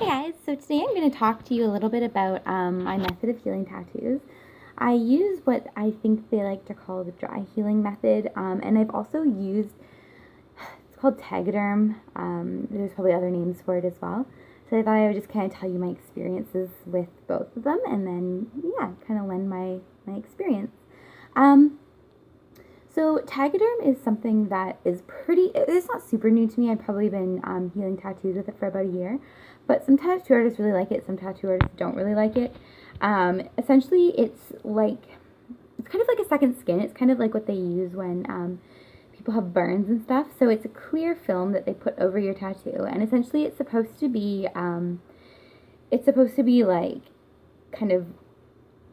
Hey guys, so today I'm going to talk to you a little bit about my method of healing tattoos. I use what I think they like to call the dry healing method, and I've also used, it's called Tegaderm. There's probably other names for it as well. So I thought I would just kind of tell you my experiences with both of them, and then, yeah, kind of lend my experience. So Tegaderm is something that is it's not super new to me. I've probably been healing tattoos with it for about a year, but some tattoo artists really like it, some tattoo artists don't really like it. Essentially, it's kind of like a second skin. It's kind of like what they use when people have burns and stuff. So it's a clear film that they put over your tattoo, and essentially it's supposed to be like kind of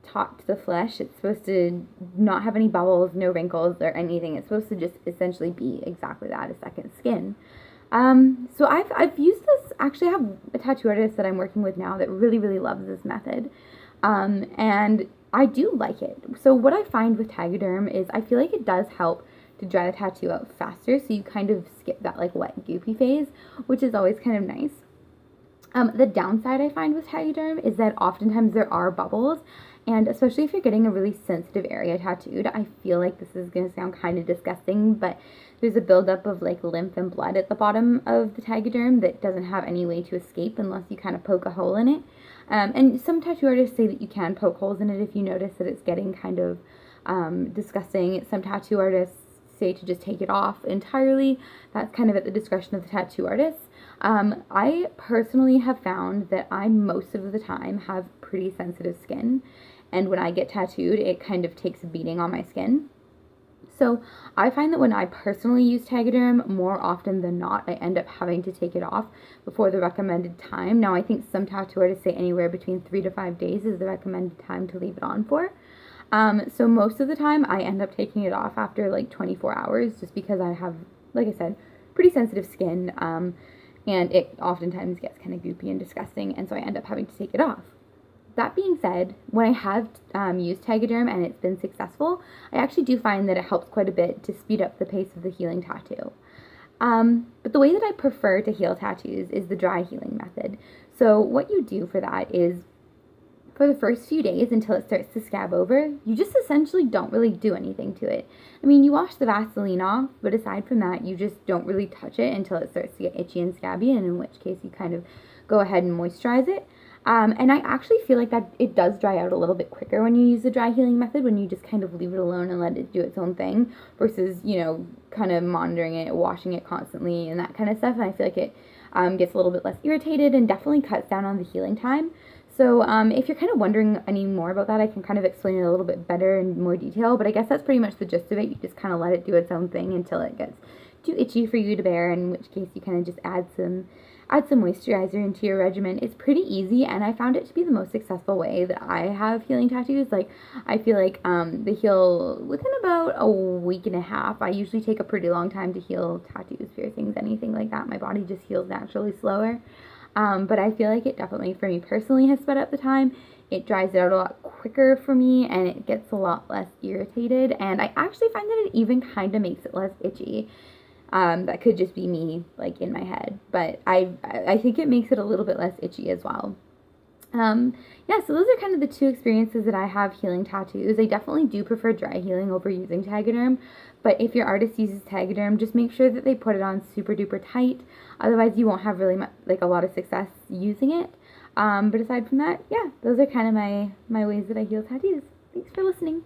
taut to the flesh. It's supposed to not have any bubbles, no wrinkles or anything. It's supposed to just essentially be exactly that, a second skin. So I've used this. Actually, I have a tattoo artist that I'm working with now that really, really loves this method. And I do like it. So what I find with Tegaderm is I feel like it does help to dry the tattoo out faster, so you kind of skip that like wet goopy phase, which is always kind of nice. The downside I find with Tegaderm is that oftentimes there are bubbles, and especially if you're getting a really sensitive area tattooed, I feel like this is going to sound kind of disgusting, but there's a buildup of like lymph and blood at the bottom of the Tegaderm that doesn't have any way to escape unless you kind of poke a hole in it. And some tattoo artists say that you can poke holes in it if you notice that it's getting kind of disgusting. Some tattoo artists say to just take it off entirely. That's kind of at the discretion of the tattoo artist. I personally have found that I most of the time have pretty sensitive skin, and when I get tattooed, it kind of takes a beating on my skin. So I find that when I personally use Tegaderm, more often than not, I end up having to take it off before the recommended time. Now, I think some tattoo artists say anywhere between 3 to 5 days is the recommended time to leave it on for. So most of the time, I end up taking it off after like 24 hours, just because I have, like I said, pretty sensitive skin, and it oftentimes gets kind of goopy and disgusting, and so I end up having to take it off. That being said, when I have used Tegaderm and it's been successful, I actually do find that it helps quite a bit to speed up the pace of the healing tattoo. But the way that I prefer to heal tattoos is the dry healing method. So what you do for that is, for the first few days until it starts to scab over, you just essentially don't really do anything to it. I mean, you wash the Vaseline off, but aside from that, you just don't really touch it until it starts to get itchy and scabby, and in which case you kind of go ahead and moisturize it. And I actually feel like that it does dry out a little bit quicker when you use the dry healing method, when you just kind of leave it alone and let it do its own thing, versus, kind of monitoring it, washing it constantly, and that kind of stuff. And I feel like it gets a little bit less irritated and definitely cuts down on the healing time. So if you're kind of wondering any more about that, I can kind of explain it a little bit better in more detail, but I guess that's pretty much the gist of it. You just kind of let it do its own thing until it gets too itchy for you to bear, in which case you kind of just add some moisturizer into your regimen. It's pretty easy, and I found it to be the most successful way that I have healing tattoos. Like, I feel like they heal within about a week and a half. I usually take a pretty long time to heal tattoos, piercings, anything like that. My body just heals naturally slower. But I feel like it definitely, for me personally, has sped up the time. It dries it out a lot quicker for me, and it gets a lot less irritated, and I actually find that it even kind of makes it less itchy. That could just be me, like, in my head, but I think it makes it a little bit less itchy as well. Yeah, so those are kind of the two experiences that I have healing tattoos. I definitely do prefer dry healing over using Tegaderm, but if your artist uses Tegaderm, just make sure that they put it on super duper tight. Otherwise, you won't have really a lot of success using it. But aside from that, yeah, those are kind of my ways that I heal tattoos. Thanks for listening.